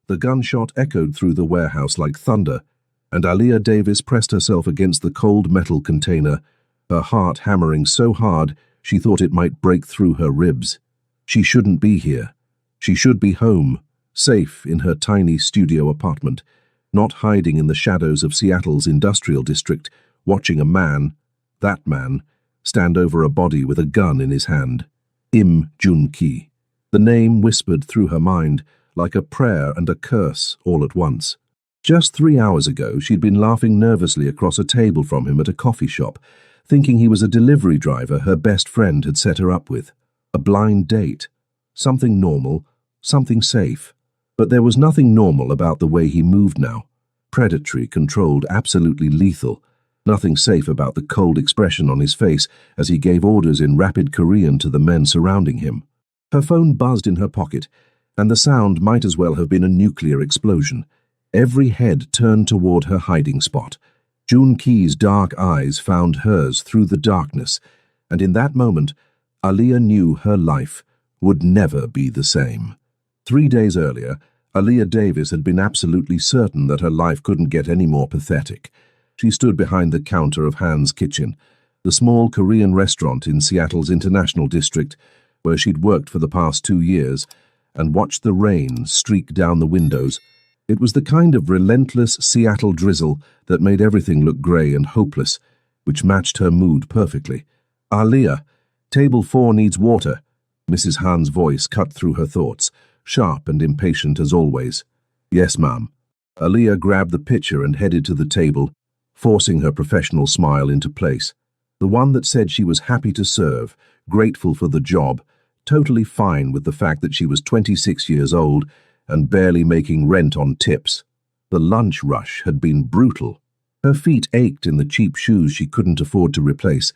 The gunshot echoed through the warehouse like thunder, and Aaliyah Davis pressed herself against the cold metal container, her heart hammering so hard she thought it might break through her ribs. She shouldn't be here. She should be home, safe in her tiny studio apartment, not hiding in the shadows of Seattle's industrial district, watching a man, that man, stand over a body with a gun in his hand. Im Jun-ki. The name whispered through her mind, like a prayer and a curse all at once. Just 3 hours ago, she'd been laughing nervously across a table from him at a coffee shop, thinking he was a delivery driver her best friend had set her up with. A blind date. Something normal, something safe. But there was nothing normal about the way he moved now. Predatory, controlled, absolutely lethal. Nothing safe about the cold expression on his face as he gave orders in rapid Korean to the men surrounding him. Her phone buzzed in her pocket, and the sound might as well have been a nuclear explosion. Every head turned toward her hiding spot. Jun-ki's dark eyes found hers through the darkness, and in that moment, Aaliyah knew her life would never be the same. 3 days earlier, Aaliyah Davis had been absolutely certain that her life couldn't get any more pathetic. She stood behind the counter of Han's Kitchen, the small Korean restaurant in Seattle's International District, where she'd worked for the past 2 years, and watched the rain streak down the windows. It was the kind of relentless Seattle drizzle that made everything look grey and hopeless, which matched her mood perfectly. "Aaliyah, table 4 needs water." Mrs. Han's voice cut through her thoughts, sharp and impatient as always. "Yes, ma'am." Aaliyah grabbed the pitcher and headed to the table, forcing her professional smile into place. The one that said she was happy to serve, grateful for the job, totally fine with the fact that she was 26 years old and barely making rent on tips. The lunch rush had been brutal. Her feet ached in the cheap shoes she couldn't afford to replace,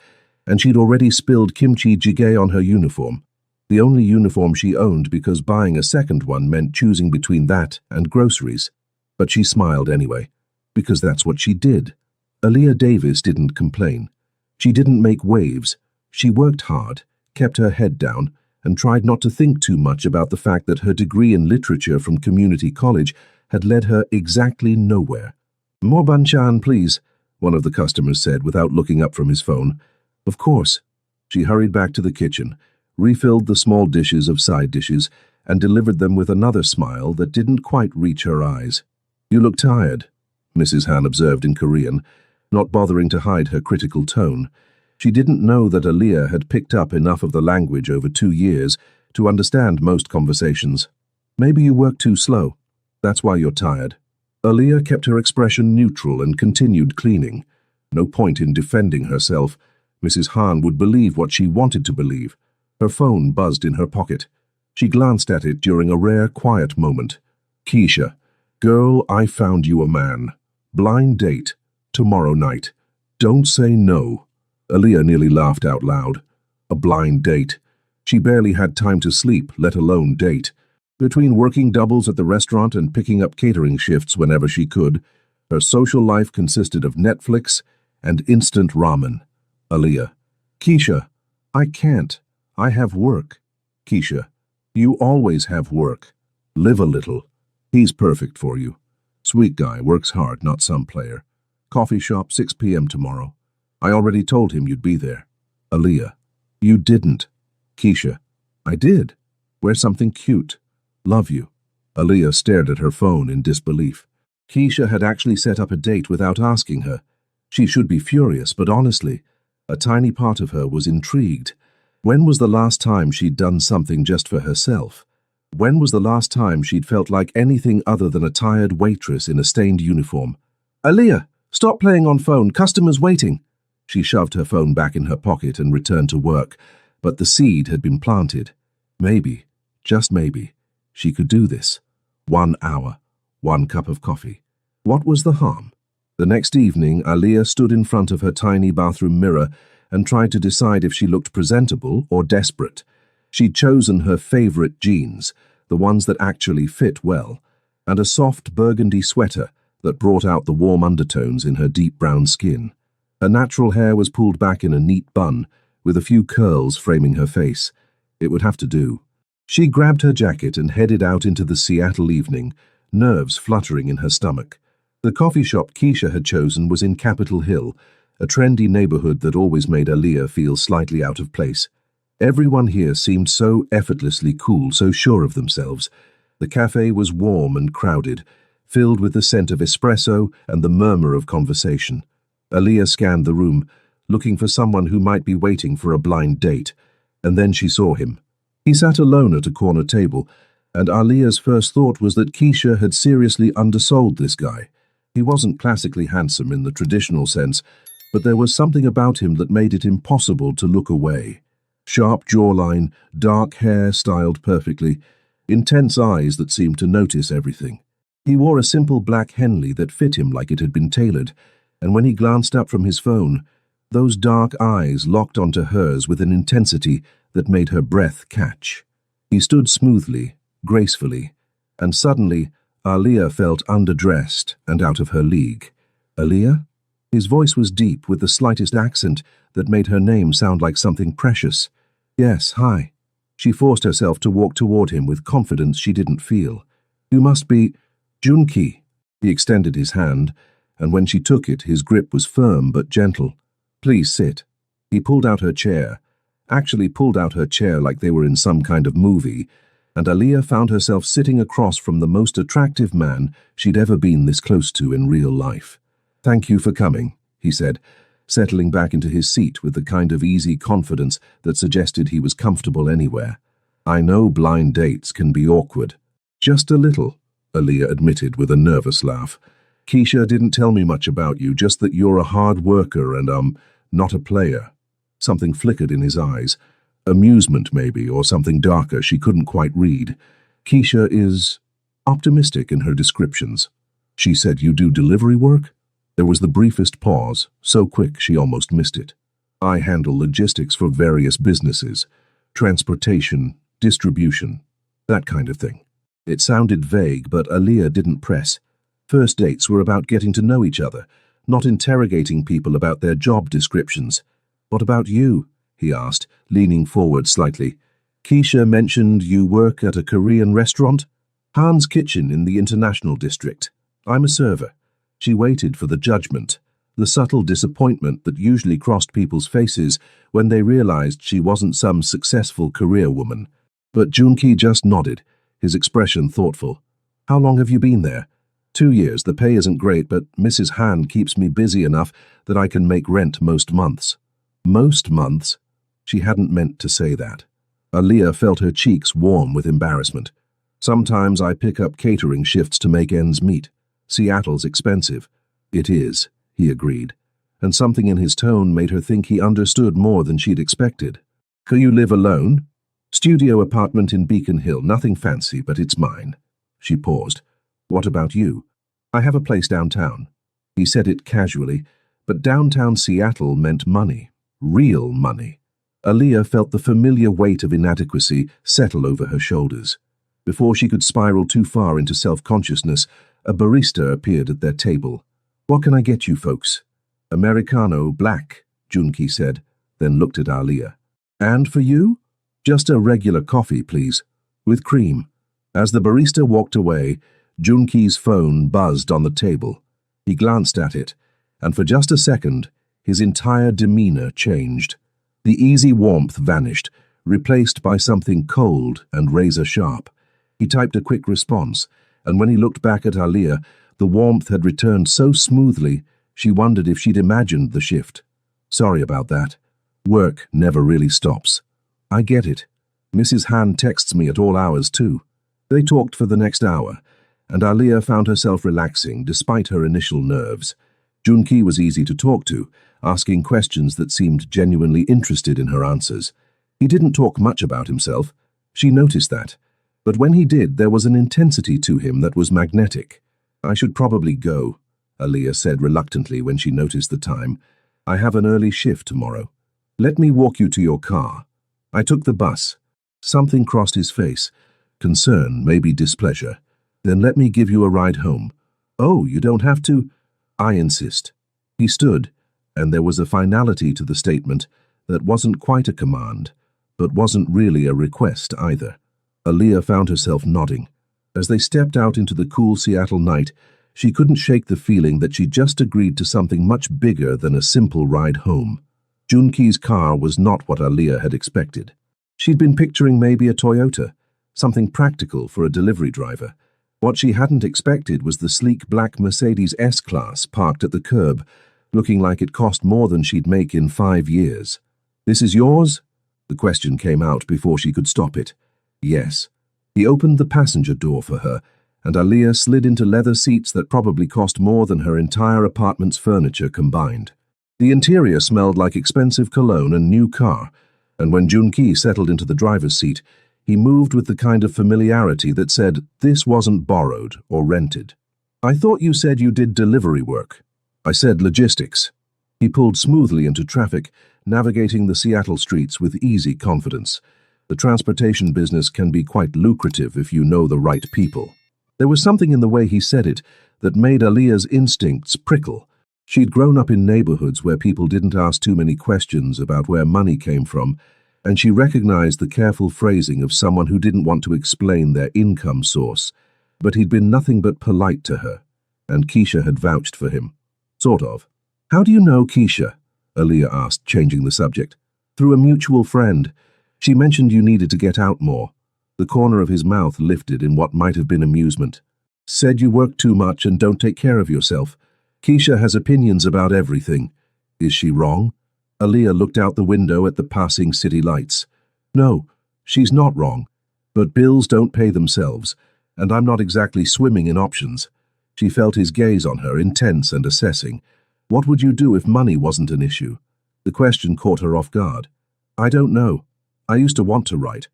and she'd already spilled kimchi jjigae on her uniform, the only uniform she owned because buying a second one meant choosing between that and groceries. But she smiled anyway, because that's what she did. Aaliyah Davis didn't complain. She didn't make waves. She worked hard, kept her head down, and tried not to think too much about the fact that her degree in literature from community college had led her exactly nowhere. "More banchan, please," one of the customers said without looking up from his phone. "Of course." She hurried back to the kitchen, refilled the small dishes of side dishes, and delivered them with another smile that didn't quite reach her eyes. "You look tired," Mrs. Han observed in Korean, not bothering to hide her critical tone. She didn't know that Aaliyah had picked up enough of the language over 2 years to understand most conversations. "Maybe you work too slow. That's why you're tired." Aaliyah kept her expression neutral and continued cleaning. No point in defending herself. Mrs. Han would believe what she wanted to believe. Her phone buzzed in her pocket. She glanced at it during a rare quiet moment. "Keisha, girl, I found you a man. Blind date. Tomorrow night. Don't say no." Aaliyah nearly laughed out loud. A blind date. She barely had time to sleep, let alone date. Between working doubles at the restaurant and picking up catering shifts whenever she could, her social life consisted of Netflix and instant ramen. Aaliyah. "Keisha, I can't. I have work." "Keisha, you always have work. Live a little. He's perfect for you. Sweet guy, works hard, not some player. Coffee shop, 6 p.m. tomorrow. I already told him you'd be there." Aaliyah. "You didn't." Keisha. "I did. Wear something cute. Love you." Aaliyah stared at her phone in disbelief. Keisha had actually set up a date without asking her. She should be furious, but honestly, a tiny part of her was intrigued. When was the last time she'd done something just for herself? When was the last time she'd felt like anything other than a tired waitress in a stained uniform? "Aaliyah, stop playing on phone. Customers waiting." She shoved her phone back in her pocket and returned to work, but the seed had been planted. Maybe, just maybe, she could do this. 1 hour, 1 cup of coffee. What was the harm? The next evening, Aaliyah stood in front of her tiny bathroom mirror and tried to decide if she looked presentable or desperate. She'd chosen her favorite jeans, the ones that actually fit well, and a soft burgundy sweater that brought out the warm undertones in her deep brown skin. Her natural hair was pulled back in a neat bun, with a few curls framing her face. It would have to do. She grabbed her jacket and headed out into the Seattle evening, nerves fluttering in her stomach. The coffee shop Keisha had chosen was in Capitol Hill, a trendy neighborhood that always made Aaliyah feel slightly out of place. Everyone here seemed so effortlessly cool, so sure of themselves. The cafe was warm and crowded, filled with the scent of espresso and the murmur of conversation. Aaliyah scanned the room, looking for someone who might be waiting for a blind date, and then she saw him. He sat alone at a corner table, and Aaliyah's first thought was that Keisha had seriously undersold this guy. He wasn't classically handsome in the traditional sense, but there was something about him that made it impossible to look away. Sharp jawline, dark hair styled perfectly, intense eyes that seemed to notice everything. He wore a simple black Henley that fit him like it had been tailored, and when he glanced up from his phone, those dark eyes locked onto hers with an intensity that made her breath catch. He stood smoothly, gracefully, and suddenly Aaliyah felt underdressed and out of her league. Aaliyah? His voice was deep with the slightest accent that made her name sound like something precious. Yes, hi. She forced herself to walk toward him with confidence she didn't feel. You must be Junki. He extended his hand, and when she took it, his grip was firm but gentle. Please sit. He pulled out her chair, actually pulled out her chair like they were in some kind of movie, and Aaliyah found herself sitting across from the most attractive man she'd ever been this close to in real life. Thank you for coming, he said, settling back into his seat with the kind of easy confidence that suggested he was comfortable anywhere. I know blind dates can be awkward. Just a little, Aaliyah admitted with a nervous laugh. Keisha didn't tell me much about you, just that you're a hard worker and, not a player. Something flickered in his eyes. Amusement, maybe, or something darker she couldn't quite read. Keisha is optimistic in her descriptions. She said you do delivery work? There was the briefest pause, so quick she almost missed it. I handle logistics for various businesses. Transportation, distribution, that kind of thing. It sounded vague, but Aaliyah didn't press. First dates were about getting to know each other, not interrogating people about their job descriptions. What about you? He asked, leaning forward slightly. Keisha mentioned you work at a Korean restaurant? Han's Kitchen in the International District. I'm a server. She waited for the judgment, the subtle disappointment that usually crossed people's faces when they realized she wasn't some successful career woman. But Junki just nodded, his expression thoughtful. How long have you been there? 2 years. The pay isn't great, but Mrs. Han keeps me busy enough that I can make rent most months. Most months? She hadn't meant to say that. Aaliyah felt her cheeks warm with embarrassment. Sometimes I pick up catering shifts to make ends meet. Seattle's expensive. It is, he agreed, and something in his tone made her think he understood more than she'd expected. Can you live alone? Studio apartment in Beacon Hill, nothing fancy, but it's mine. She paused. What about you? I have a place downtown. He said it casually, but downtown Seattle meant money. Real money. Aaliyah felt the familiar weight of inadequacy settle over her shoulders. Before she could spiral too far into self-consciousness, a barista appeared at their table. What can I get you folks? Americano, black, Junki said, then looked at Aaliyah. And for you? Just a regular coffee, please, with cream. As the barista walked away, Junki's phone buzzed on the table. He glanced at it, and for just a second, his entire demeanor changed. The easy warmth vanished, replaced by something cold and razor-sharp. He typed a quick response, and when he looked back at Aaliyah, the warmth had returned so smoothly, she wondered if she'd imagined the shift. Sorry about that. Work never really stops. I get it. Mrs. Han texts me at all hours, too. They talked for the next hour, and Aaliyah found herself relaxing despite her initial nerves. Junki was easy to talk to, asking questions that seemed genuinely interested in her answers. He didn't talk much about himself. She noticed that. But when he did, there was an intensity to him that was magnetic. I should probably go, Aaliyah said reluctantly when she noticed the time. I have an early shift tomorrow. Let me walk you to your car. I took the bus. Something crossed his face. Concern, maybe displeasure. Then let me give you a ride home. Oh, you don't have to. I insist. He stood, and there was a finality to the statement that wasn't quite a command, but wasn't really a request either. Aaliyah found herself nodding. As they stepped out into the cool Seattle night, she couldn't shake the feeling that she'd just agreed to something much bigger than a simple ride home. Junki's car was not what Aaliyah had expected. She'd been picturing maybe a Toyota, something practical for a delivery driver. What she hadn't expected was the sleek black Mercedes S-Class parked at the curb, looking like it cost more than she'd make in 5 years. "This is yours?" The question came out before she could stop it. Yes. He opened the passenger door for her, and Aaliyah slid into leather seats that probably cost more than her entire apartment's furniture combined. The interior smelled like expensive cologne and new car, and when Junki settled into the driver's seat, he moved with the kind of familiarity that said, "This wasn't borrowed or rented." "I thought you said you did delivery work." "I said logistics." He pulled smoothly into traffic, navigating the Seattle streets with easy confidence. The transportation business can be quite lucrative if you know the right people. There was something in the way he said it that made Aaliyah's instincts prickle. She'd grown up in neighborhoods where people didn't ask too many questions about where money came from, and she recognized the careful phrasing of someone who didn't want to explain their income source. But he'd been nothing but polite to her, and Keisha had vouched for him. Sort of. "How do you know Keisha?" Aaliyah asked, changing the subject. "Through a mutual friend. She mentioned you needed to get out more." The corner of his mouth lifted in what might have been amusement. "Said you work too much and don't take care of yourself. Keisha has opinions about everything. Is she wrong?" Aaliyah looked out the window at the passing city lights. "No, she's not wrong. But bills don't pay themselves, and I'm not exactly swimming in options." She felt his gaze on her, intense and assessing. "What would you do if money wasn't an issue?" The question caught her off guard. "I don't know. I used to want to write.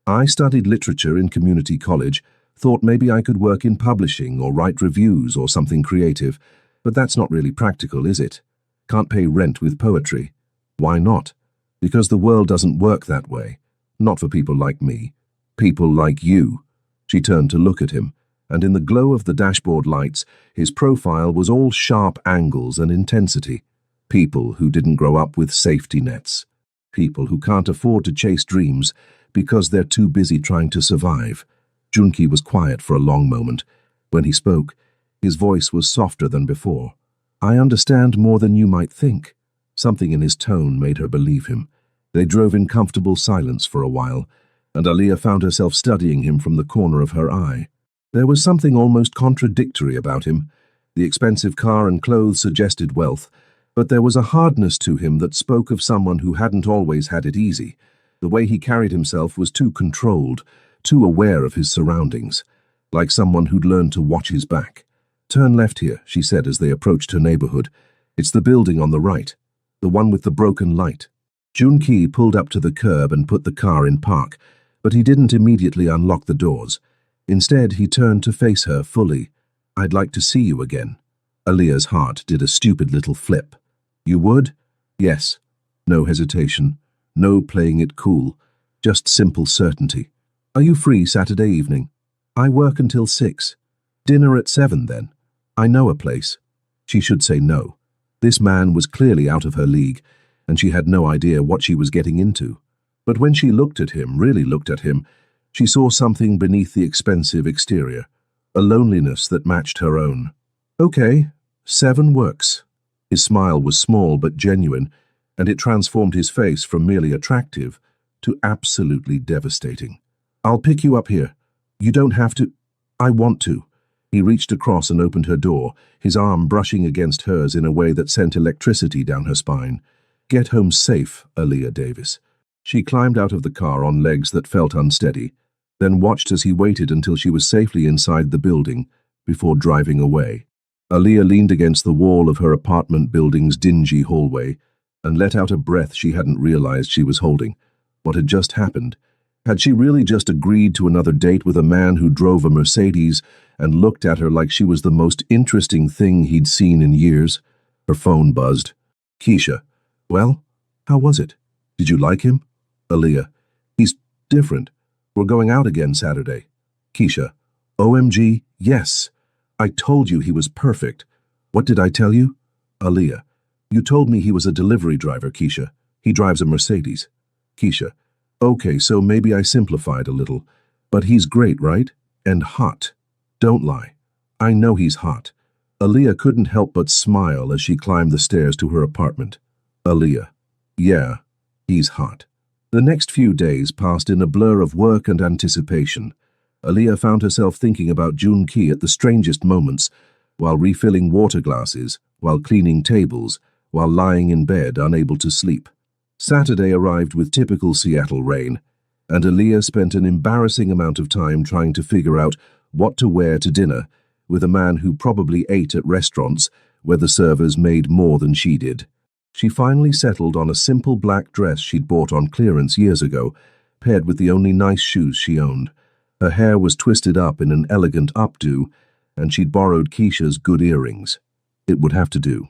I studied literature in community college, thought maybe I could work in publishing or write reviews or something creative, but that's not really practical, is it? Can't pay rent with poetry. Why not? Because the world doesn't work that way. Not for people like me. People like you." She turned to look at him, and in the glow of the dashboard lights, his profile was all sharp angles and intensity. People who didn't grow up with safety nets. People who can't afford to chase dreams because they're too busy trying to survive. Junki was quiet for a long moment. When he spoke, his voice was softer than before. "I understand more than you might think." Something in his tone made her believe him. They drove in comfortable silence for a while, and Aaliyah found herself studying him from the corner of her eye. There was something almost contradictory about him. The expensive car and clothes suggested wealth, but there was a hardness to him that spoke of someone who hadn't always had it easy. The way he carried himself was too controlled, too aware of his surroundings, like someone who'd learned to watch his back. "Turn left here," she said as they approached her neighborhood. "It's the building on the right, the one with the broken light." Junki pulled up to the curb and put the car in park, but he didn't immediately unlock the doors. Instead, he turned to face her fully. "I'd like to see you again." Aaliyah's heart did a stupid little flip. "You would?" "Yes." No hesitation. No playing it cool. Just simple certainty. "Are you free Saturday evening?" "I work until 6. Dinner at 7 then." "I know a place." She should say no. This man was clearly out of her league, and she had no idea what she was getting into. But when she looked at him, really looked at him, she saw something beneath the expensive exterior, a loneliness that matched her own. "Okay, 7 works." His smile was small but genuine, and it transformed his face from merely attractive to absolutely devastating. "I'll pick you up here. You don't have to." "I want to." He reached across and opened her door, his arm brushing against hers in a way that sent electricity down her spine. "Get home safe, Aaliyah Davis." She climbed out of the car on legs that felt unsteady, then watched as he waited until she was safely inside the building before driving away. Aaliyah leaned against the wall of her apartment building's dingy hallway and let out a breath she hadn't realized she was holding. What had just happened? Had she really just agreed to another date with a man who drove a Mercedes and looked at her like she was the most interesting thing he'd seen in years? Her phone buzzed. "Keisha. Well, how was it? Did you like him?" "Aaliyah. He's different. We're going out again Saturday." "Keisha. OMG, yes. I told you he was perfect. What did I tell you?" "Aaliyah. You told me he was a delivery driver, Keisha. He drives a Mercedes." "Keisha. Okay, so maybe I simplified a little. But he's great, right? And hot. Don't lie. I know he's hot. Aaliyah couldn't help but smile as she climbed the stairs to her apartment. Aaliyah. Yeah, he's hot. The next few days passed in a blur of work and anticipation. Aaliyah found herself thinking about Junki at the strangest moments, while refilling water glasses, while cleaning tables, while lying in bed unable to sleep. Saturday arrived with typical Seattle rain, and Aaliyah spent an embarrassing amount of time trying to figure out what to wear to dinner with a man who probably ate at restaurants where the servers made more than she did. She finally settled on a simple black dress she'd bought on clearance years ago, paired with the only nice shoes she owned. Her hair was twisted up in an elegant updo, and she'd borrowed Keisha's good earrings. It would have to do.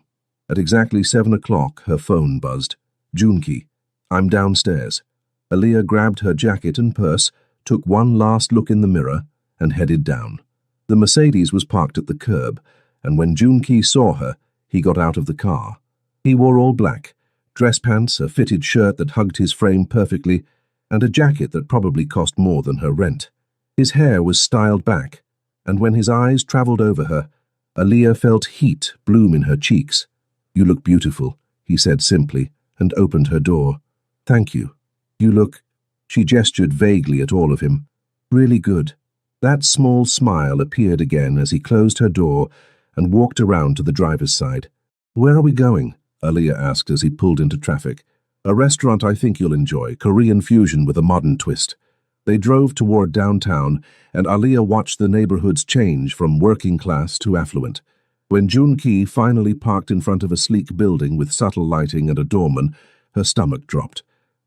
At exactly 7 o'clock, her phone buzzed. Junki. I'm downstairs. Aaliyah grabbed her jacket and purse, took one last look in the mirror, and headed down. The Mercedes was parked at the curb, and when Junki saw her, he got out of the car. He wore all black, dress pants, a fitted shirt that hugged his frame perfectly, and a jacket that probably cost more than her rent. His hair was styled back, and when his eyes traveled over her, Aaliyah felt heat bloom in her cheeks. You look beautiful, he said simply, and opened her door. Thank you. You look... She gestured vaguely at all of him. Really good. That small smile appeared again as he closed her door and walked around to the driver's side. Where are we going? Aaliyah asked as he pulled into traffic. A restaurant I think you'll enjoy, Korean fusion with a modern twist. They drove toward downtown, and Aaliyah watched the neighborhoods change from working class to affluent. When Junki finally parked in front of a sleek building with subtle lighting and a doorman, her stomach dropped.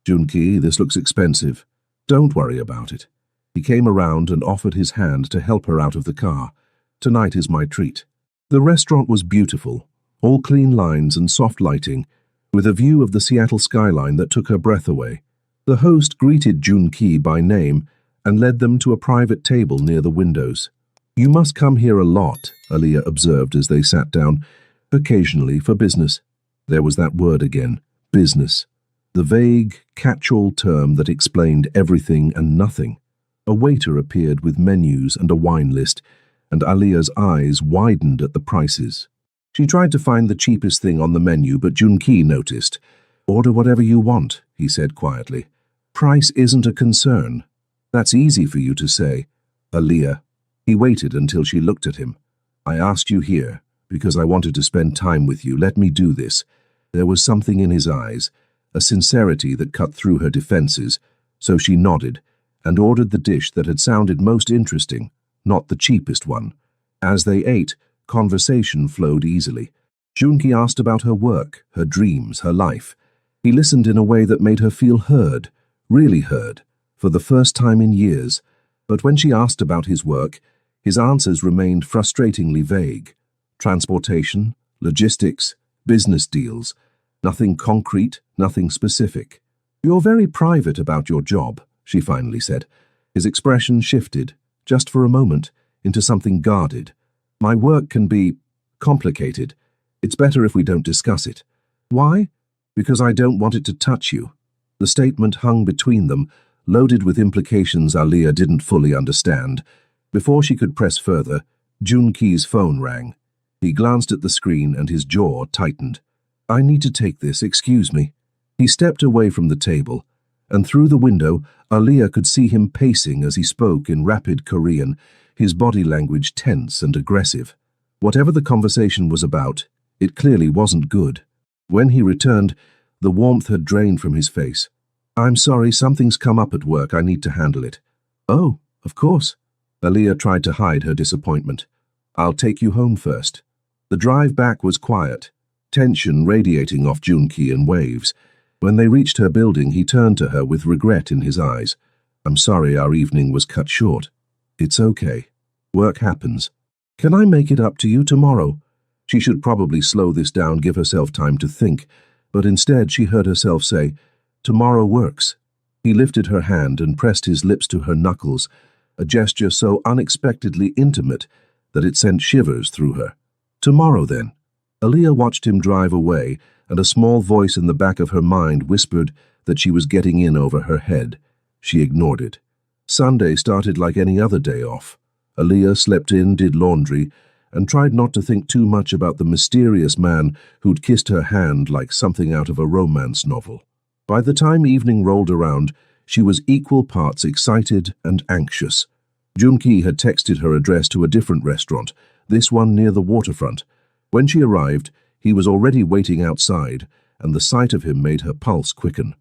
Junki, this looks expensive. Don't worry about it. He came around and offered his hand to help her out of the car. Tonight is my treat. The restaurant was beautiful, all clean lines and soft lighting, with a view of the Seattle skyline that took her breath away. The host greeted Junki by name and led them to a private table near the windows. You must come here a lot, Aaliyah observed as they sat down, occasionally for business. There was that word again, business. The vague, catch-all term that explained everything and nothing. A waiter appeared with menus and a wine list, and Aaliyah's eyes widened at the prices. She tried to find the cheapest thing on the menu, but Junki noticed. Order whatever you want, he said quietly. Price isn't a concern. That's easy for you to say. Aaliyah. He waited until she looked at him. I asked you here because I wanted to spend time with you. Let me do this. There was something in his eyes, a sincerity that cut through her defenses, so she nodded and ordered the dish that had sounded most interesting, not the cheapest one. As they ate, conversation flowed easily. Junki asked about her work, her dreams, her life. He listened in a way that made her feel heard, really heard, for the first time in years. But when she asked about his work, his answers remained frustratingly vague. Transportation, logistics, business deals. Nothing concrete, nothing specific. You're very private about your job, she finally said. His expression shifted, just for a moment, into something guarded. My work can be complicated. It's better if we don't discuss it. Why? Because I don't want it to touch you. The statement hung between them, loaded with implications Aaliyah didn't fully understand. Before she could press further, Junki's phone rang. He glanced at the screen and his jaw tightened. I need to take this, excuse me. He stepped away from the table, and through the window, Aaliyah could see him pacing as he spoke in rapid Korean, his body language tense and aggressive. Whatever the conversation was about, it clearly wasn't good. When he returned, the warmth had drained from his face. I'm sorry, something's come up at work. I need to handle it. Oh, of course. Aaliyah tried to hide her disappointment. I'll take you home first. The drive back was quiet, tension radiating off Junki in waves. When they reached her building, he turned to her with regret in his eyes. I'm sorry our evening was cut short. It's okay. Work happens. Can I make it up to you tomorrow? She should probably slow this down, give herself time to think, but instead she heard herself say, Tomorrow works. He lifted her hand and pressed his lips to her knuckles, a gesture so unexpectedly intimate that it sent shivers through her. Tomorrow, then. Aaliyah watched him drive away, and a small voice in the back of her mind whispered that she was getting in over her head. She ignored it. Sunday started like any other day off. Aaliyah slept in, did laundry, and tried not to think too much about the mysterious man who'd kissed her hand like something out of a romance novel. By the time evening rolled around, she was equal parts excited and anxious. Junki had texted her address to a different restaurant, this one near the waterfront. When she arrived, he was already waiting outside, and the sight of him made her pulse quicken.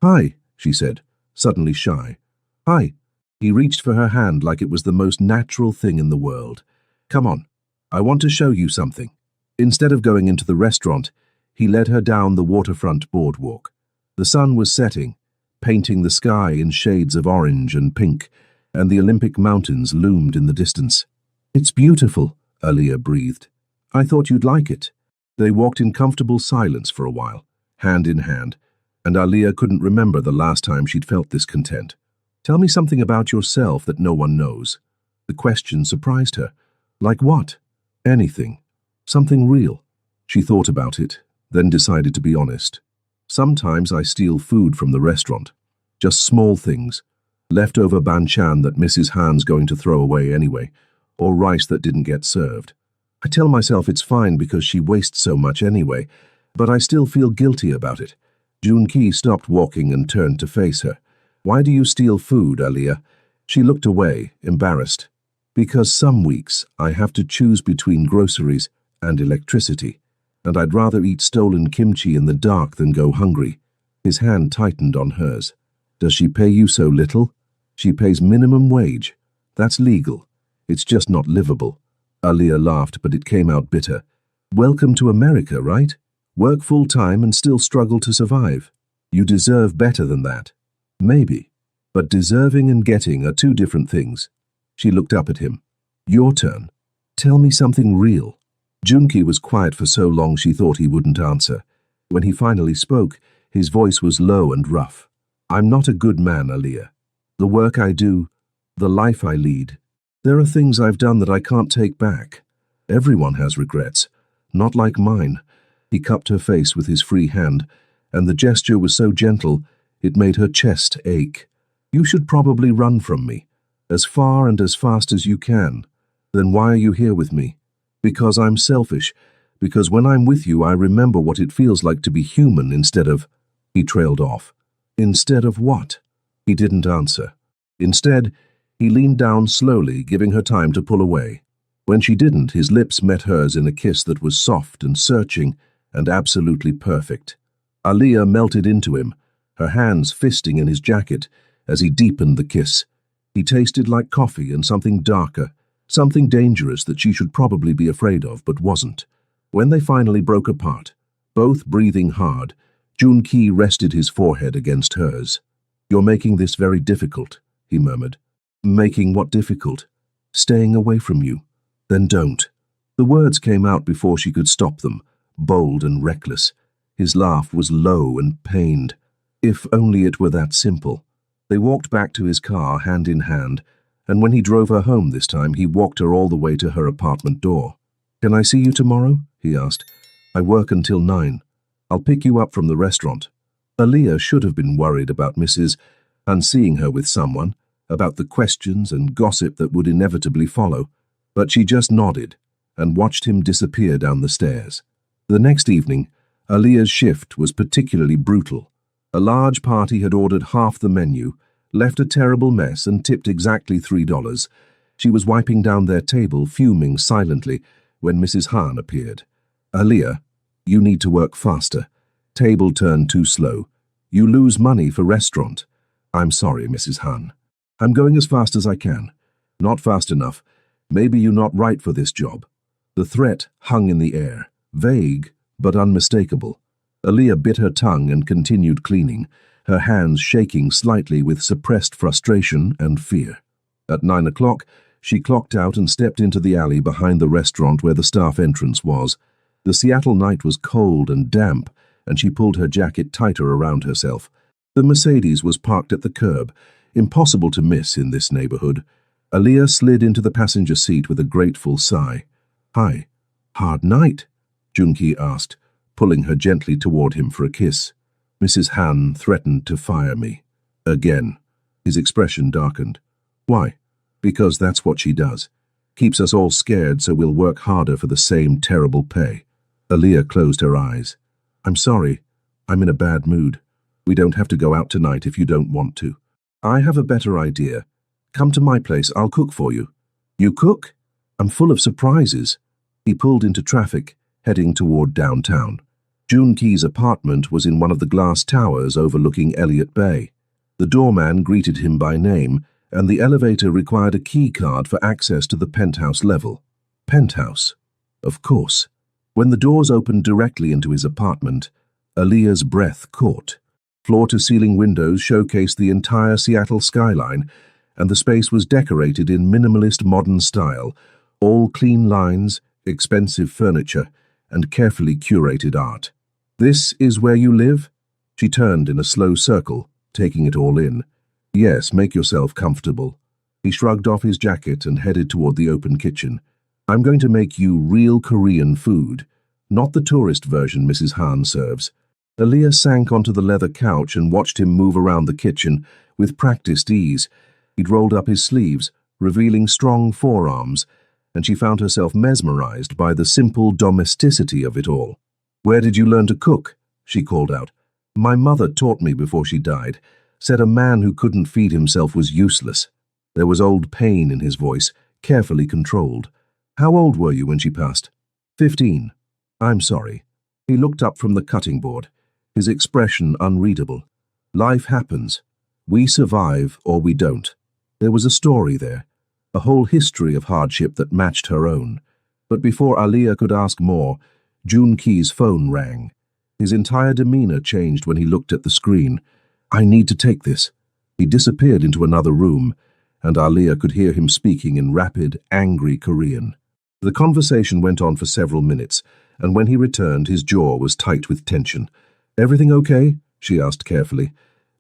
"Hi," she said, suddenly shy. "Hi." He reached for her hand like it was the most natural thing in the world. "Come on, I want to show you something." Instead of going into the restaurant, he led her down the waterfront boardwalk. The sun was setting, painting the sky in shades of orange and pink, and the Olympic mountains loomed in the distance. "It's beautiful," Aaliyah breathed. "I thought you'd like it." They walked in comfortable silence for a while, hand in hand, and Aaliyah couldn't remember the last time she'd felt this content. "Tell me something about yourself that no one knows." The question surprised her. "Like what?" "Anything. Something real." She thought about it, then decided to be honest. "Sometimes I steal food from the restaurant. Just small things. Leftover banchan that Mrs. Han's going to throw away anyway, or rice that didn't get served. I tell myself it's fine because she wastes so much anyway, but I still feel guilty about it." Junki stopped walking and turned to face her. "Why do you steal food, Aaliyah?" She looked away, embarrassed. "Because some weeks I have to choose between groceries and electricity, and I'd rather eat stolen kimchi in the dark than go hungry." His hand tightened on hers. "Does she pay you so little?" "She pays minimum wage. That's legal. It's just not livable." Aaliyah laughed, but it came out bitter. "Welcome to America, right? Work full-time and still struggle to survive. You deserve better than that." "Maybe. But deserving and getting are two different things." She looked up at him. "Your turn. Tell me something real." Junki was quiet for so long she thought he wouldn't answer. When he finally spoke, his voice was low and rough. "I'm not a good man, Aaliyah. The work I do, the life I lead, there are things I've done that I can't take back. Everyone has regrets. Not like mine." He cupped her face with his free hand, and the gesture was so gentle it made her chest ache. "You should probably run from me, as far and as fast as you can. Then why are you here with me?" "Because I'm selfish. Because when I'm with you I remember what it feels like to be human instead of—" He trailed off. "Instead of what?" He didn't answer. Instead, he leaned down slowly, giving her time to pull away. When she didn't, his lips met hers in a kiss that was soft and searching and absolutely perfect. Aaliyah melted into him, her hands fisting in his jacket as he deepened the kiss. He tasted like coffee and something darker, something dangerous that she should probably be afraid of but wasn't. When they finally broke apart, both breathing hard, Junki rested his forehead against hers. "You're making this very difficult," he murmured. "Making what difficult?" "Staying away from you." "Then don't." The words came out before she could stop them, bold and reckless. His laugh was low and pained. If only it were that simple. They walked back to his car hand in hand, and when he drove her home this time, he walked her all the way to her apartment door. "Can I see you tomorrow?" he asked. "I work until 9. I'll pick you up from the restaurant." Aaliyah should have been worried about Mrs. and seeing her with someone, about the questions and gossip that would inevitably follow, but she just nodded and watched him disappear down the stairs. The next evening, Aaliyah's shift was particularly brutal. A large party had ordered half the menu, left a terrible mess and tipped exactly $3. She was wiping down their table, fuming silently, when Mrs. Han appeared. "Aaliyah, you need to work faster. Table turn too slow. You lose money for restaurant." "I'm sorry, Mrs. Han. I'm going as fast as I can." "Not fast enough. Maybe you're not right for this job." The threat hung in the air, vague but unmistakable. Aaliyah bit her tongue and continued cleaning, her hands shaking slightly with suppressed frustration and fear. At 9 o'clock, she clocked out and stepped into the alley behind the restaurant where the staff entrance was. The Seattle night was cold and damp, and she pulled her jacket tighter around herself. The Mercedes was parked at the curb, impossible to miss in this neighborhood. Aaliyah slid into the passenger seat with a grateful sigh. "Hi. Hard night?" Junki asked, pulling her gently toward him for a kiss. "Mrs. Han threatened to fire me." Again. His expression darkened. "Why?" "Because that's what she does. Keeps us all scared so we'll work harder for the same terrible pay. Aaliyah closed her eyes. I'm sorry. I'm in a bad mood. We don't have to go out tonight if you don't want to. I have a better idea. Come to my place, I'll cook for you. You cook? I'm full of surprises. He pulled into traffic, heading toward downtown. June Key's apartment was in one of the glass towers overlooking Elliott Bay. The doorman greeted him by name, and the elevator required a key card for access to the penthouse level. Penthouse. Of course. When the doors opened directly into his apartment, Aaliyah's breath caught. Floor-to-ceiling windows showcased the entire Seattle skyline, and the space was decorated in minimalist modern style, all clean lines, expensive furniture, and carefully curated art. This is where you live? She turned in a slow circle, taking it all in. Yes, make yourself comfortable. He shrugged off his jacket and headed toward the open kitchen. I'm going to make you real Korean food, not the tourist version Mrs. Han serves. Aaliyah sank onto the leather couch and watched him move around the kitchen with practiced ease. He'd rolled up his sleeves, revealing strong forearms, and she found herself mesmerized by the simple domesticity of it all. Where did you learn to cook? She called out. My mother taught me before she died, said a man who couldn't feed himself was useless. There was old pain in his voice, carefully controlled. How old were you when she passed? 15. I'm sorry. He looked up from the cutting board, his expression unreadable. Life happens. We survive or we don't. There was a story there, a whole history of hardship that matched her own. But before Aaliyah could ask more, June Key's phone rang. His entire demeanor changed when he looked at the screen. I need to take this. He disappeared into another room, and Aaliyah could hear him speaking in rapid, angry Korean. The conversation went on for several minutes, and when he returned, his jaw was tight with tension. Everything okay? She asked carefully.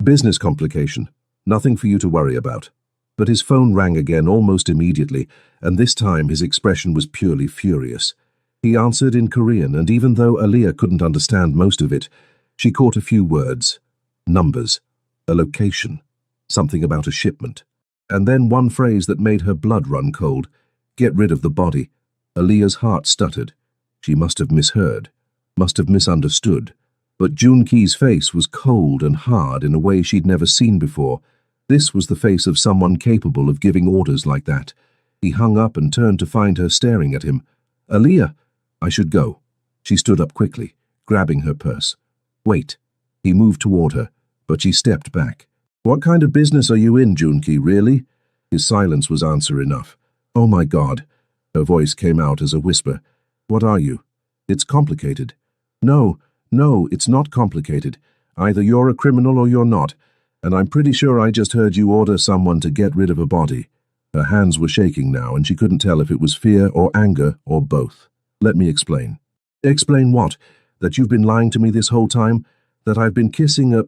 Business complication. Nothing for you to worry about. But his phone rang again almost immediately, and this time his expression was purely furious. He answered in Korean, and even though Aaliyah couldn't understand most of it, she caught a few words. Numbers. A location. Something about a shipment. And then one phrase that made her blood run cold. Get rid of the body. Aaliyah's heart stuttered. She must have misheard. Must have misunderstood. But June Key's face was cold and hard in a way she'd never seen before. This was the face of someone capable of giving orders like that. He hung up and turned to find her staring at him. Aaliyah! I should go. She stood up quickly, grabbing her purse. Wait. He moved toward her, but she stepped back. What kind of business are you in, June Key, really? His silence was answer enough. Oh my God. Her voice came out as a whisper. What are you? It's complicated. No, it's not complicated. Either you're a criminal or you're not, and I'm pretty sure I just heard you order someone to get rid of a body. Her hands were shaking now, and she couldn't tell if it was fear or anger or both. Let me explain. Explain what? That you've been lying to me this whole time? That I've been kissing a...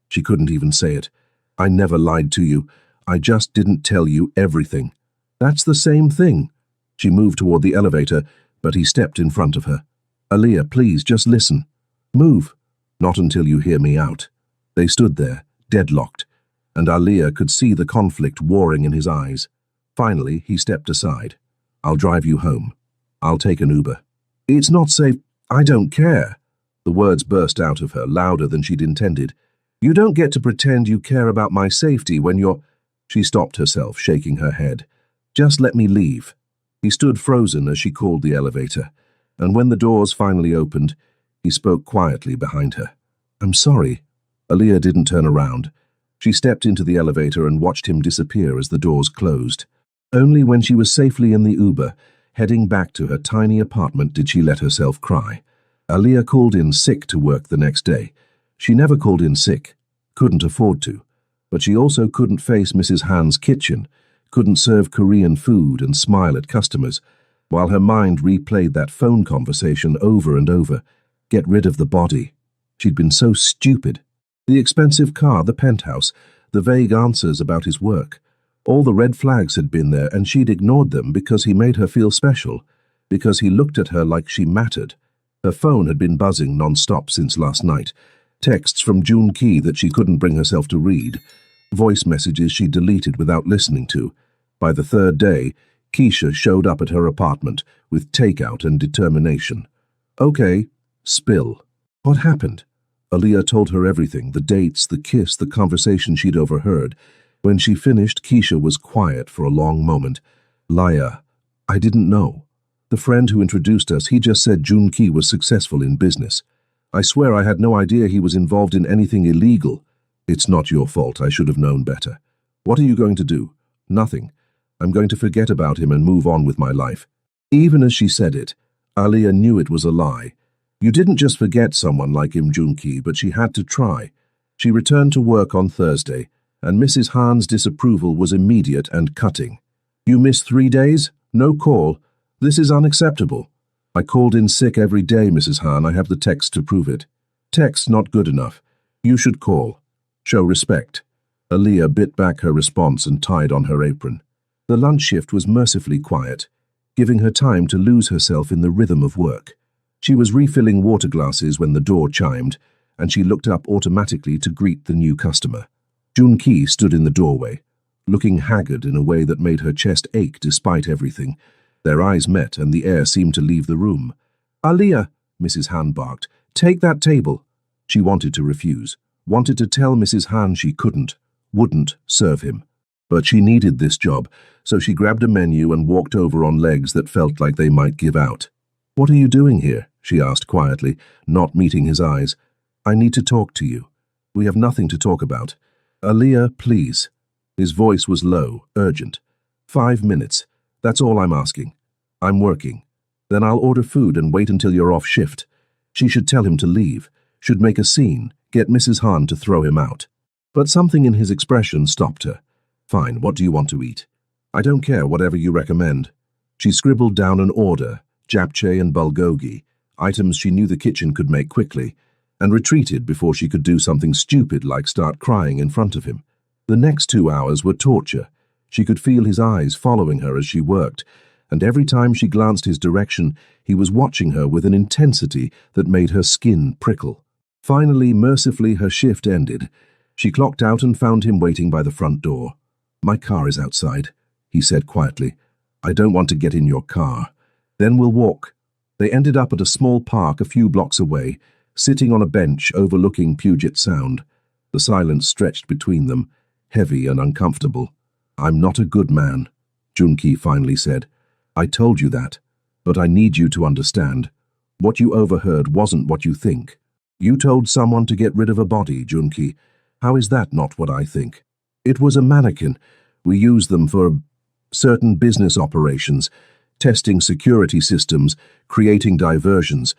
She couldn't even say it. I never lied to you. I just didn't tell you everything. That's the same thing. She moved toward the elevator, but he stepped in front of her. Aaliyah, please, just listen. Move. Not until you hear me out. They stood there, deadlocked, and Aaliyah could see the conflict warring in his eyes. Finally, he stepped aside. I'll drive you home. I'll take an Uber. It's not safe. I don't care. The words burst out of her, louder than she'd intended. You don't get to pretend you care about my safety when you're... She stopped herself, shaking her head. Just let me leave. He stood frozen as she called the elevator, and when the doors finally opened, he spoke quietly behind her. I'm sorry. Aaliyah didn't turn around. She stepped into the elevator and watched him disappear as the doors closed. Only when she was safely in the Uber, heading back to her tiny apartment, did she let herself cry. Aaliyah called in sick to work the next day. She never called in sick, couldn't afford to, but she also couldn't face Mrs. Han's kitchen, couldn't serve Korean food and smile at customers, while her mind replayed that phone conversation over and over. Get rid of the body. She'd been so stupid. The expensive car, the penthouse, the vague answers about his work. All the red flags had been there, and she'd ignored them because he made her feel special, because he looked at her like she mattered. Her phone had been buzzing non-stop since last night. Texts from June Key that she couldn't bring herself to read. Voice messages she deleted without listening to. By the third day, Keisha showed up at her apartment with takeout and determination. Okay, spill. What happened? Aaliyah told her everything, the dates, the kiss, the conversation she'd overheard. When she finished, Keisha was quiet for a long moment. Laya, I didn't know. The friend who introduced us, he just said Junki was successful in business. I swear I had no idea he was involved in anything illegal. It's not your fault, I should have known better. What are you going to do? Nothing. I'm going to forget about him and move on with my life. Even as she said it, Aaliyah knew it was a lie. You didn't just forget someone like Im Junki, but she had to try. She returned to work on Thursday, and Mrs. Han's disapproval was immediate and cutting. You missed 3 days? No call. This is unacceptable. I called in sick every day, Mrs. Han. I have the text to prove it. Text not good enough. You should call. Show respect. Aaliyah bit back her response and tied on her apron. The lunch shift was mercifully quiet, giving her time to lose herself in the rhythm of work. She was refilling water glasses when the door chimed, and she looked up automatically to greet the new customer. Junki stood in the doorway, looking haggard in a way that made her chest ache despite everything. Their eyes met, and the air seemed to leave the room. Aaliyah, Mrs. Han barked, take that table. She wanted to refuse, wanted to tell Mrs. Han she wouldn't serve him. But she needed this job, so she grabbed a menu and walked over on legs that felt like they might give out. What are you doing here? She asked quietly, not meeting his eyes. I need to talk to you. We have nothing to talk about. Aaliyah, please. His voice was low, urgent. 5 minutes. That's all I'm asking. I'm working. Then I'll order food and wait until you're off shift. She should tell him to leave, should make a scene, get Mrs. Han to throw him out. But something in his expression stopped her. Fine, what do you want to eat? I don't care, whatever you recommend. She scribbled down an order, japchae and bulgogi, items she knew the kitchen could make quickly, and retreated before she could do something stupid like start crying in front of him. The next 2 hours were torture. She could feel his eyes following her as she worked, and every time she glanced his direction, he was watching her with an intensity that made her skin prickle. Finally, mercifully, her shift ended. She clocked out and found him waiting by the front door. My car is outside, he said quietly. I don't want to get in your car. Then we'll walk. They ended up at a small park a few blocks away, sitting on a bench overlooking Puget Sound. The silence stretched between them, heavy and uncomfortable. I'm not a good man, Junki finally said. I told you that, but I need you to understand. What you overheard wasn't what you think. You told someone to get rid of a body, Junki. How is that not what I think? It was a mannequin. We used them for certain business operations, testing security systems, creating diversions.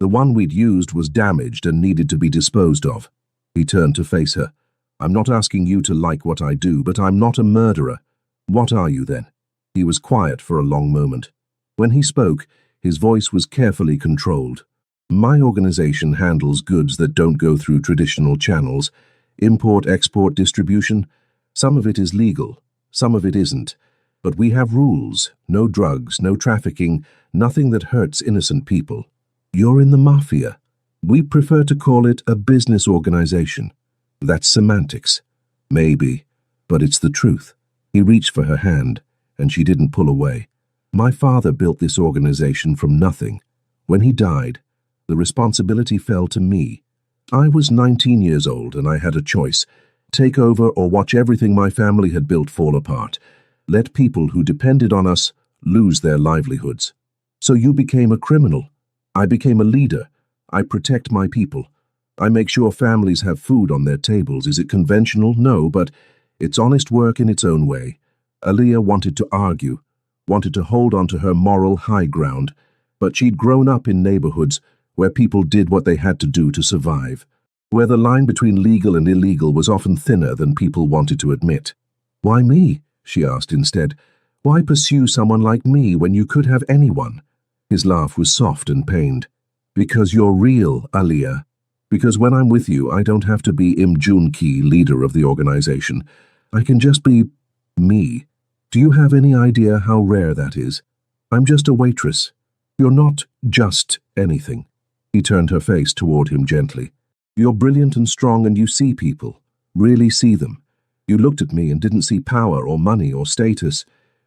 The one we'd used was damaged and needed to be disposed of. He turned to face her. I'm not asking you to like what I do, but I'm not a murderer. What are you then? He was quiet for a long moment. When he spoke, his voice was carefully controlled. My organization handles goods that don't go through traditional channels. Import-export distribution. Some of it is legal, some of it isn't. But we have rules, no drugs, no trafficking, nothing that hurts innocent people. You're in the mafia. We prefer to call it a business organization. That's semantics. Maybe, but it's the truth. He reached for her hand, and she didn't pull away. My father built this organization from nothing. When he died, the responsibility fell to me. I was 19 years old, and I had a choice. Take over or watch everything my family had built fall apart. Let people who depended on us lose their livelihoods. So you became a criminal. I became a leader. I protect my people. I make sure families have food on their tables. Is it conventional? No, but it's honest work in its own way. Aaliyah wanted to argue, wanted to hold on to her moral high ground, but she'd grown up in neighborhoods where people did what they had to do to survive, where the line between legal and illegal was often thinner than people wanted to admit. Why me? She asked instead. Why pursue someone like me when you could have anyone? His laugh was soft and pained. Because you're real, Aaliyah. Because when I'm with you, I don't have to be Im Junki, leader of the organization. I can just be me. Do you have any idea how rare that is? I'm just a waitress. You're not just anything. He turned her face toward him gently. You're brilliant and strong, and you see people, really see them. You looked at me and didn't see power or money or status.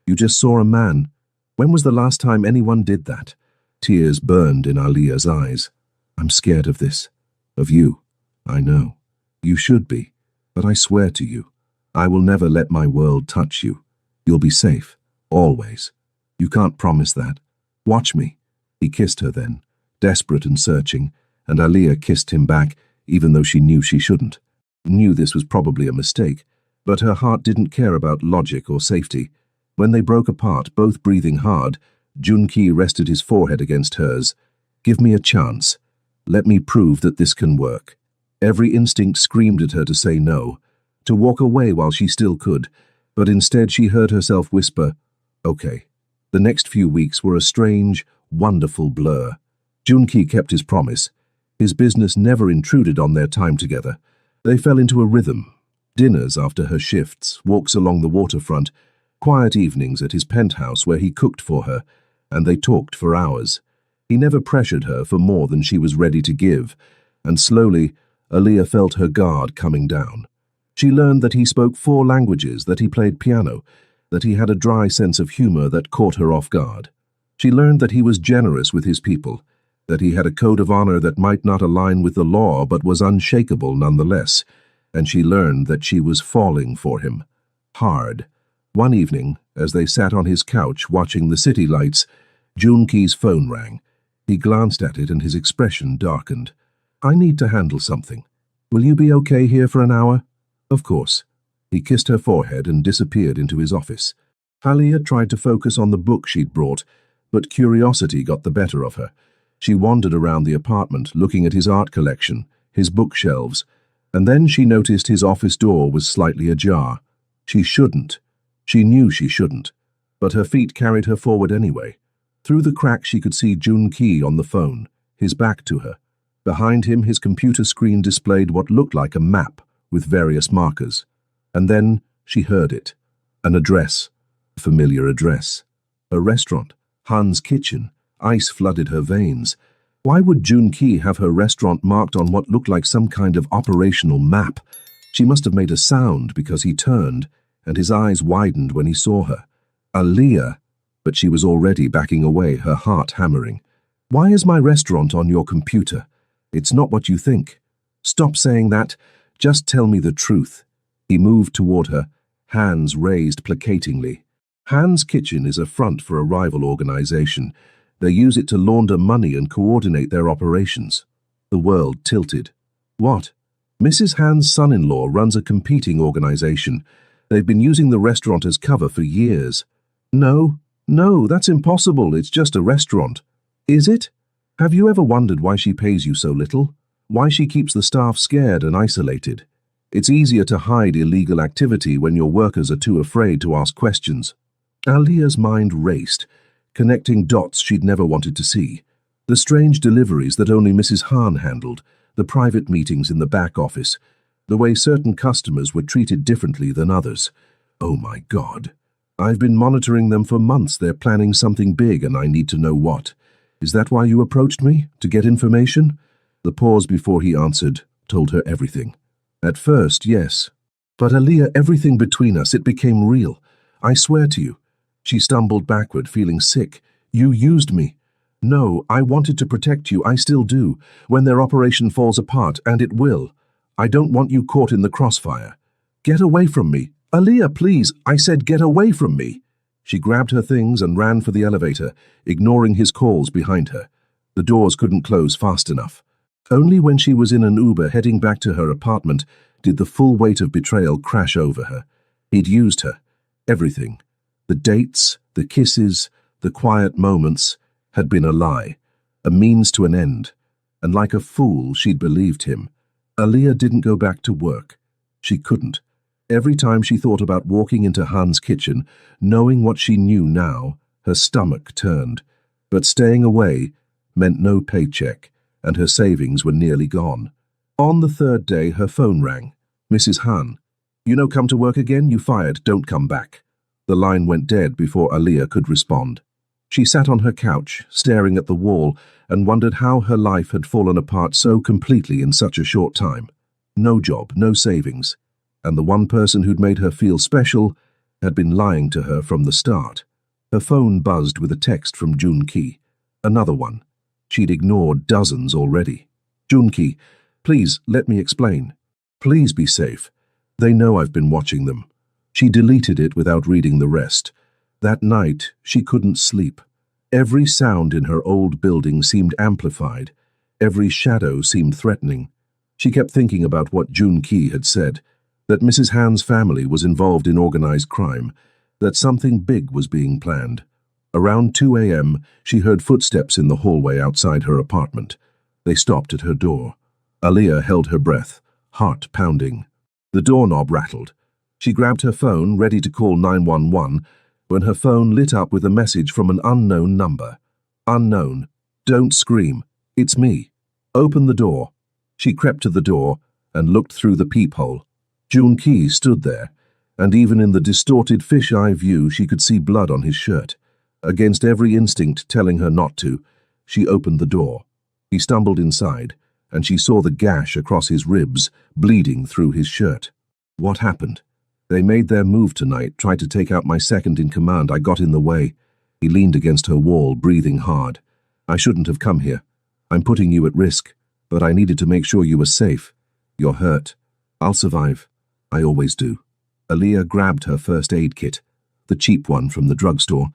You just saw a man. When was the last time anyone did that? Tears burned in Alia's eyes. I'm scared of this. Of you. I know. You should be. But I swear to you, I will never let my world touch you. You'll be safe. Always. You can't promise that. Watch me. He kissed her then, desperate and searching, and Alia kissed him back, even though she knew she shouldn't. Knew this was probably a mistake, but her heart didn't care about logic or safety. When they broke apart, both breathing hard, Junki rested his forehead against hers. Give me a chance. Let me prove that this can work. Every instinct screamed at her to say no, to walk away while she still could, but instead she heard herself whisper, okay. The next few weeks were a strange, wonderful blur. Junki kept his promise. His business never intruded on their time together. They fell into a rhythm. Dinners after her shifts, walks along the waterfront, quiet evenings at his penthouse where he cooked for her, and they talked for hours. He never pressured her for more than she was ready to give, and slowly, Alia felt her guard coming down. She learned that he spoke 4 languages, that he played piano, that he had a dry sense of humor that caught her off guard. She learned that he was generous with his people, that he had a code of honor that might not align with the law but was unshakable nonetheless, and she learned that she was falling for him. Hard. One evening, as they sat on his couch watching the city lights, Junki's phone rang. He glanced at it and his expression darkened. I need to handle something. Will you be okay here for an hour? Of course. He kissed her forehead and disappeared into his office. Alia tried to focus on the book she'd brought, but curiosity got the better of her. She wandered around the apartment, looking at his art collection, his bookshelves, and then she noticed his office door was slightly ajar. She shouldn't. She knew she shouldn't, but her feet carried her forward anyway. Through the crack she could see Junki on the phone, his back to her. Behind him his computer screen displayed what looked like a map with various markers. And then she heard it. An address. A familiar address. A restaurant. Han's Kitchen. Ice flooded her veins. Why would Junki have her restaurant marked on what looked like some kind of operational map? She must have made a sound because he turned, and his eyes widened when he saw her. Alia, but she was already backing away, her heart hammering. Why is my restaurant on your computer? It's not what you think. Stop saying that. Just tell me the truth. He moved toward her, hands raised placatingly. Han's Kitchen is a front for a rival organization. They use it to launder money and coordinate their operations. The world tilted. What? Mrs. Han's son-in-law runs a competing organization. They've been using the restaurant as cover for years. No, that's impossible. It's just a restaurant. Is it? Have you ever wondered why she pays you so little? Why she keeps the staff scared and isolated? It's easier to hide illegal activity when your workers are too afraid to ask questions. Alia's mind raced, connecting dots she'd never wanted to see. The strange deliveries that only Mrs. Han handled, the private meetings in the back office, the way certain customers were treated differently than others. Oh my God. I've been monitoring them for months. They're planning something big and I need to know what. Is that why you approached me? To get information? The pause before he answered told her everything. At first, yes. But Alia, everything between us, it became real. I swear to you. She stumbled backward, feeling sick. You used me. No, I wanted to protect you. I still do. When their operation falls apart, and it will. I don't want you caught in the crossfire. Get away from me. Alia, please. I said get away from me. She grabbed her things and ran for the elevator, ignoring his calls behind her. The doors couldn't close fast enough. Only when she was in an Uber heading back to her apartment did the full weight of betrayal crash over her. He'd used her. Everything. The dates, the kisses, the quiet moments had been a lie, a means to an end, and like a fool she'd believed him. Alia didn't go back to work. She couldn't. Every time she thought about walking into Han's Kitchen, knowing what she knew now, her stomach turned. But staying away meant no paycheck, and her savings were nearly gone. On the 3rd day, her phone rang. Mrs. Han. Come to work again? You fired. Don't come back. The line went dead before Alia could respond. She sat on her couch, staring at the wall, and wondered how her life had fallen apart so completely in such a short time. No job, no savings. And the one person who'd made her feel special had been lying to her from the start. Her phone buzzed with a text from Junki. Another one. She'd ignored dozens already. Junki, please let me explain. Please be safe. They know I've been watching them. She deleted it without reading the rest. That night, she couldn't sleep. Every sound in her old building seemed amplified. Every shadow seemed threatening. She kept thinking about what Junki had said, that Mrs. Han's family was involved in organized crime, that something big was being planned. Around 2 a.m., she heard footsteps in the hallway outside her apartment. They stopped at her door. Aliyah held her breath, heart pounding. The doorknob rattled. She grabbed her phone, ready to call 911, when her phone lit up with a message from an unknown number. Unknown. Don't scream. It's me. Open the door. She crept to the door and looked through the peephole. Junki stood there, and even in the distorted fish-eye view she could see blood on his shirt. Against every instinct telling her not to, she opened the door. He stumbled inside, and she saw the gash across his ribs, bleeding through his shirt. What happened? They made their move tonight, tried to take out my second-in-command. I got in the way. He leaned against her wall, breathing hard. I shouldn't have come here. I'm putting you at risk, but I needed to make sure you were safe. You're hurt. I'll survive. I always do. Aliyah grabbed her first aid kit, the cheap one from the drugstore,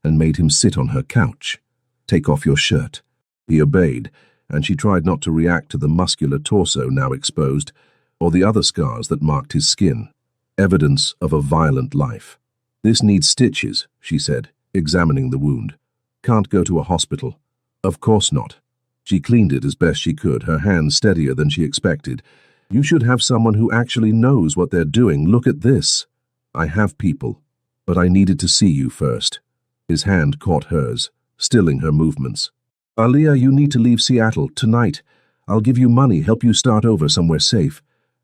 and made him sit on her couch. Take off your shirt. He obeyed, and she tried not to react to the muscular torso now exposed, or the other scars that marked his skin. Evidence of a violent life. This needs stitches, she said, examining the wound. Can't go to a hospital. Of course not. She cleaned it as best she could, her hands steadier than she expected. You should have someone who actually knows what they're doing. Look at this. I have people, but I needed to see you first. His hand caught hers, stilling her movements. Aliyah, you need to leave Seattle tonight. I'll give you money, help you start over somewhere safe.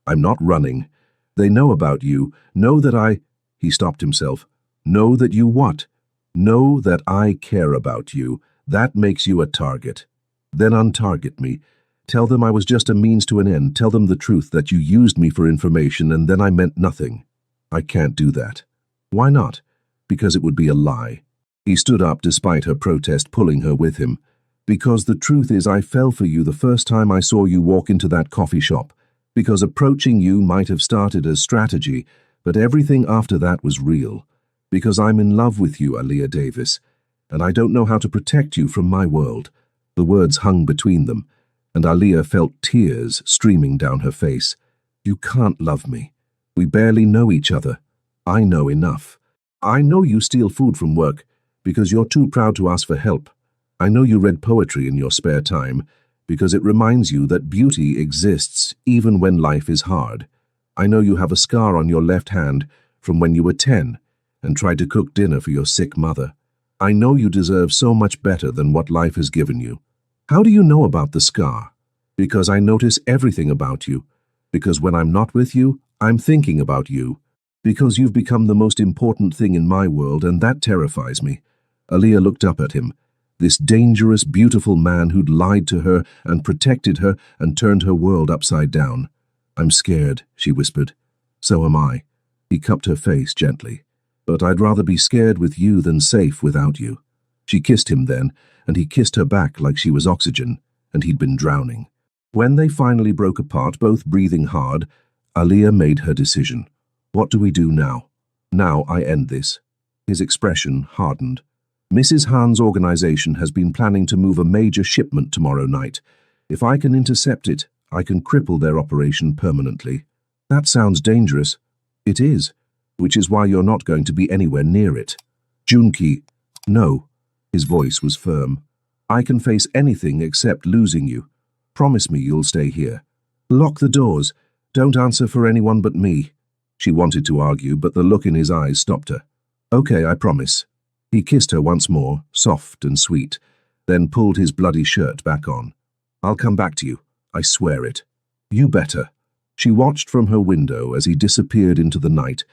I'm not running. They know about you. Know that I... He stopped himself. Know that you what? Know that I care about you. That makes you a target. Then untarget me. Tell them I was just a means to an end. Tell them the truth, that you used me for information and then I meant nothing. I can't do that. Why not? Because it would be a lie. He stood up despite her protest, pulling her with him. Because the truth is I fell for you the first time I saw you walk into that coffee shop. Because approaching you might have started as strategy, but everything after that was real. Because I'm in love with you, Aliyah Davis, and I don't know how to protect you from my world. The words hung between them, and Aliyah felt tears streaming down her face. You can't love me. We barely know each other. I know enough. I know you steal food from work because you're too proud to ask for help. I know you read poetry in your spare time because it reminds you that beauty exists even when life is hard. I know you have a scar on your left hand from when you were 10 and tried to cook dinner for your sick mother. I know you deserve so much better than what life has given you. How do you know about the scar? Because I notice everything about you. Because when I'm not with you, I'm thinking about you. Because you've become the most important thing in my world, and that terrifies me. Aliyah looked up at him. This dangerous, beautiful man who'd lied to her and protected her and turned her world upside down. I'm scared, she whispered. So am I. He cupped her face gently. But I'd rather be scared with you than safe without you. She kissed him then, and he kissed her back like she was oxygen, and he'd been drowning. When they finally broke apart, both breathing hard, Aliyah made her decision. What do we do now? Now I end this. His expression hardened. Mrs. Han's organization has been planning to move a major shipment tomorrow night. If I can intercept it, I can cripple their operation permanently. That sounds dangerous. It is, which is why you're not going to be anywhere near it. Junki, no. His voice was firm. I can face anything except losing you. Promise me you'll stay here. Lock the doors. Don't answer for anyone but me. She wanted to argue, but the look in his eyes stopped her. Okay, I promise. He kissed her once more, soft and sweet, then pulled his bloody shirt back on. I'll come back to you. I swear it. You better. She watched from her window as he disappeared into the night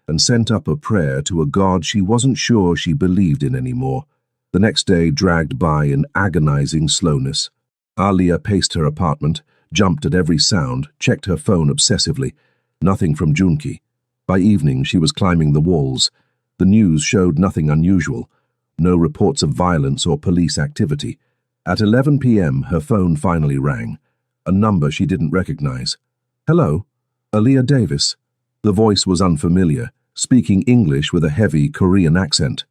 and sent up a prayer to a God she wasn't sure she believed in anymore. The next day dragged by in agonizing slowness. Aliyah paced her apartment, jumped at every sound, checked her phone obsessively. Nothing from Junki. By evening she was climbing the walls, The news showed nothing unusual, no reports of violence or police activity. At 11 p.m., her phone finally rang, a number she didn't recognize. "Hello? Aaliyah Davis." The voice was unfamiliar, speaking English with a heavy Korean accent.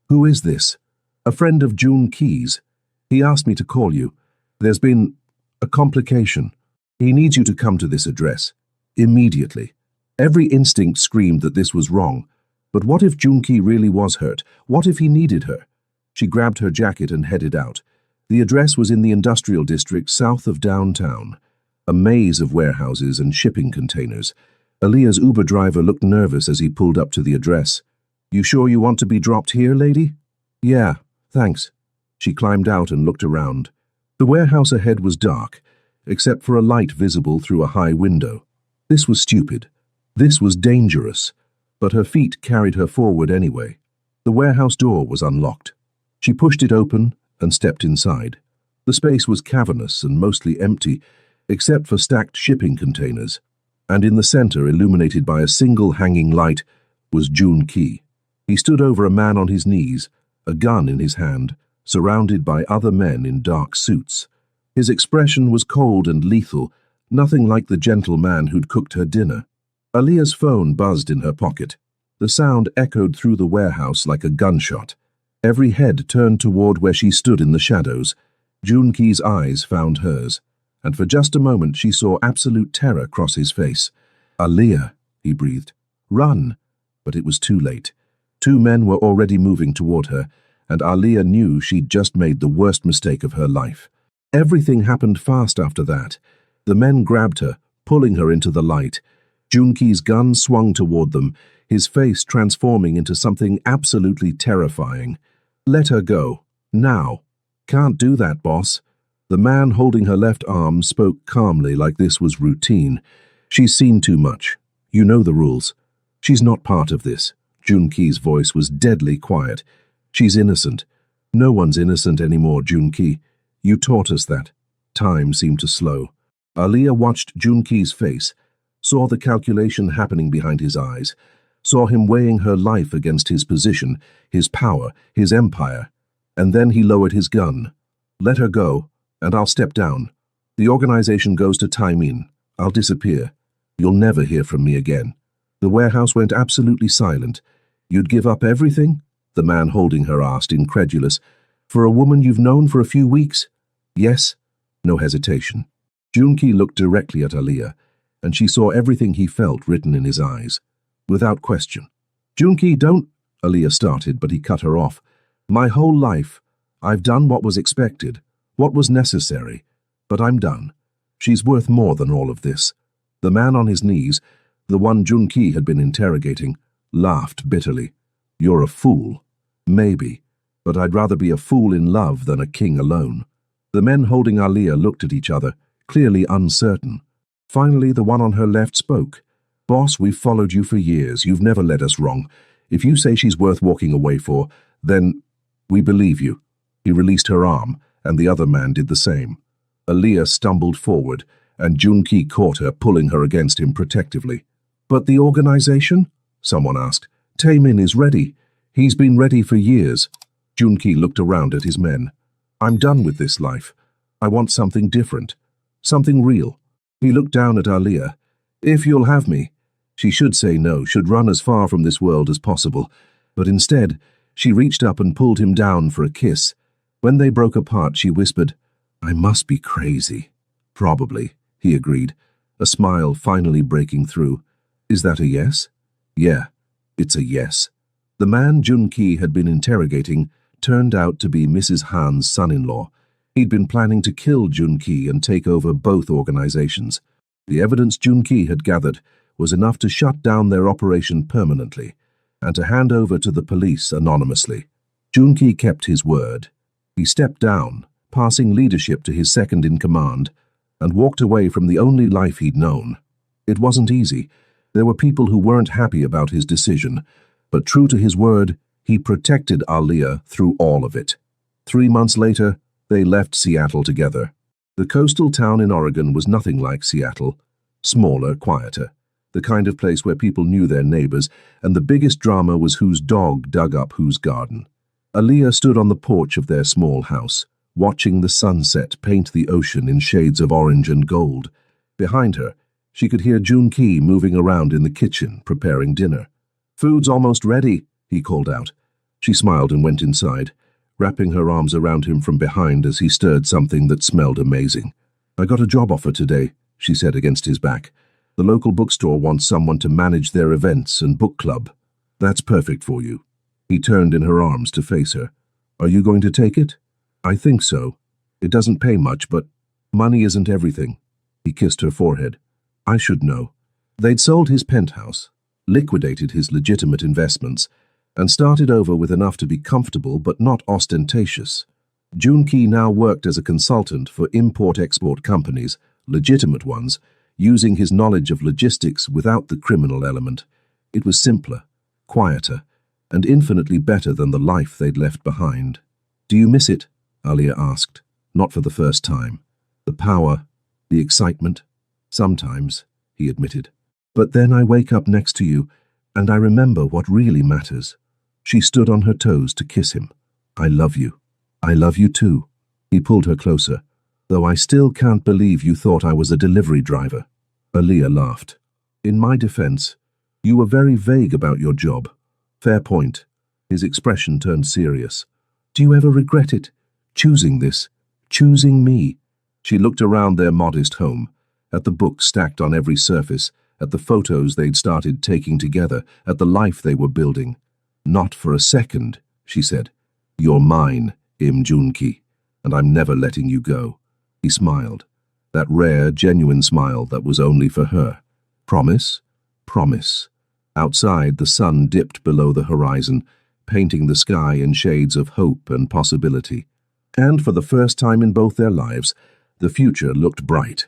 "Who is this?" "A friend of June Key's. He asked me to call you. There's been a complication. He needs you to come to this address. Immediately." Every instinct screamed that this was wrong. But what if June Key really was hurt? What if he needed her? She grabbed her jacket and headed out. The address was in the industrial district south of downtown, a maze of warehouses and shipping containers. Aaliyah's Uber driver looked nervous as he pulled up to the address. "You sure you want to be dropped here, lady?" "Yeah, thanks." She climbed out and looked around. The warehouse ahead was dark, except for a light visible through a high window. This was stupid. This was dangerous. But her feet carried her forward anyway. The warehouse door was unlocked. She pushed it open and stepped inside. The space was cavernous and mostly empty, except for stacked shipping containers. And in the center, illuminated by a single hanging light, was June Key. He stood over a man on his knees, a gun in his hand, surrounded by other men in dark suits. His expression was cold and lethal, nothing like the gentle man who'd cooked her dinner. Aaliyah's phone buzzed in her pocket. The sound echoed through the warehouse like a gunshot. Every head turned toward where she stood in the shadows. June Key's eyes found hers, and for just a moment she saw absolute terror cross his face. "Aaliyah," he breathed. "Run!" But it was too late. Two men were already moving toward her, and Aaliyah knew she'd just made the worst mistake of her life. Everything happened fast after that. The men grabbed her, pulling her into the light. June Key's gun swung toward them, his face transforming into something absolutely terrifying. "Let her go. Now." "Can't do that, boss." The man holding her left arm spoke calmly like this was routine. "She's seen too much. You know the rules. She's not part of this." June Key's voice was deadly quiet. "She's innocent. No one's innocent anymore, June Key. You taught us that." Time seemed to slow. Aaliyah watched June Key's face, saw the calculation happening behind his eyes, saw him weighing her life against his position, his power, his empire, and then he lowered his gun. "Let her go, and I'll step down. The organization goes to Taemin. I'll disappear. You'll never hear from me again." The warehouse went absolutely silent. "You'd give up everything?" the man holding her asked, incredulous. "For a woman you've known for a few weeks?" "Yes." No hesitation. June Key looked directly at Aaliyah, and she saw everything he felt written in his eyes. Without question. "June Key, don't—" Aaliyah started, but he cut her off. "My whole life, I've done what was expected, what was necessary, but I'm done. She's worth more than all of this." The man on his knees, the one June Key had been interrogating, laughed bitterly. "You're a fool. Maybe, but I'd rather be a fool in love than a king alone." The men holding Aaliyah looked at each other, clearly uncertain. Finally, the one on her left spoke. "Boss, we've followed you for years. You've never led us wrong. If you say she's worth walking away for, then we believe you." He released her arm, and the other man did the same. Aaliyah stumbled forward, and June Key caught her, pulling her against him protectively. "But the organization?" someone asked. "Taemin is ready. He's been ready for years." June Key looked around at his men. "I'm done with this life. I want something different. Something real." He looked down at Aaliyah. "If you'll have me." She should say no, should run as far from this world as possible. But instead, she reached up and pulled him down for a kiss. When they broke apart, she whispered, "I must be crazy." "Probably," he agreed, a smile finally breaking through. "Is that a yes?" "Yeah, it's a yes." The man June Key had been interrogating turned out to be Mrs. Han's son-in-law. He'd been planning to kill June Key and take over both organizations. The evidence June Key had gathered was enough to shut down their operation permanently and to hand over to the police anonymously. June Key kept his word. He stepped down, passing leadership to his second-in-command, and walked away from the only life he'd known. It wasn't easy. There were people who weren't happy about his decision, but true to his word, he protected Aaliyah through all of it. 3 months later, they left Seattle together. The coastal town in Oregon was nothing like Seattle, smaller, quieter. the kind of place where people knew their neighbors, and the biggest drama was whose dog dug up whose garden. Aaliyah stood on the porch of their small house, watching the sunset paint the ocean in shades of orange and gold. Behind her, she could hear Junki moving around in the kitchen, preparing dinner. "Food's almost ready," he called out. She smiled and went inside, wrapping her arms around him from behind as he stirred something that smelled amazing. "I got a job offer today," she said against his back. "The local bookstore wants someone to manage their events and book club. That's perfect for you." He turned in her arms to face her. "Are you going to take it?" "I think so. It doesn't pay much, but money isn't everything." He kissed her forehead. "I should know." They'd sold his penthouse, liquidated his legitimate investments, and started over with enough to be comfortable but not ostentatious. Junki now worked as a consultant for import-export companies, legitimate ones, using his knowledge of logistics without the criminal element. It was simpler, quieter, and infinitely better than the life they'd left behind. "Do you miss it?" Aaliyah asked, not for the first time. "The power, the excitement?" "Sometimes," he admitted. "But then I wake up next to you, and I remember what really matters." She stood on her toes to kiss him. "I love you. I love you too." He pulled her closer. "Though I still can't believe you thought I was a delivery driver." Aaliyah laughed. "In my defense, you were very vague about your job." "Fair point." His expression turned serious. "Do you ever regret it? Choosing this? Choosing me?" She looked around their modest home, at the books stacked on every surface, at the photos they'd started taking together, at the life they were building. "Not for a second," she said. "You're mine, Im Junki, and I'm never letting you go." He smiled, that rare, genuine smile that was only for her. "Promise?" "Promise." Outside, the sun dipped below the horizon, painting the sky in shades of hope and possibility. And for the first time in both their lives, the future looked bright.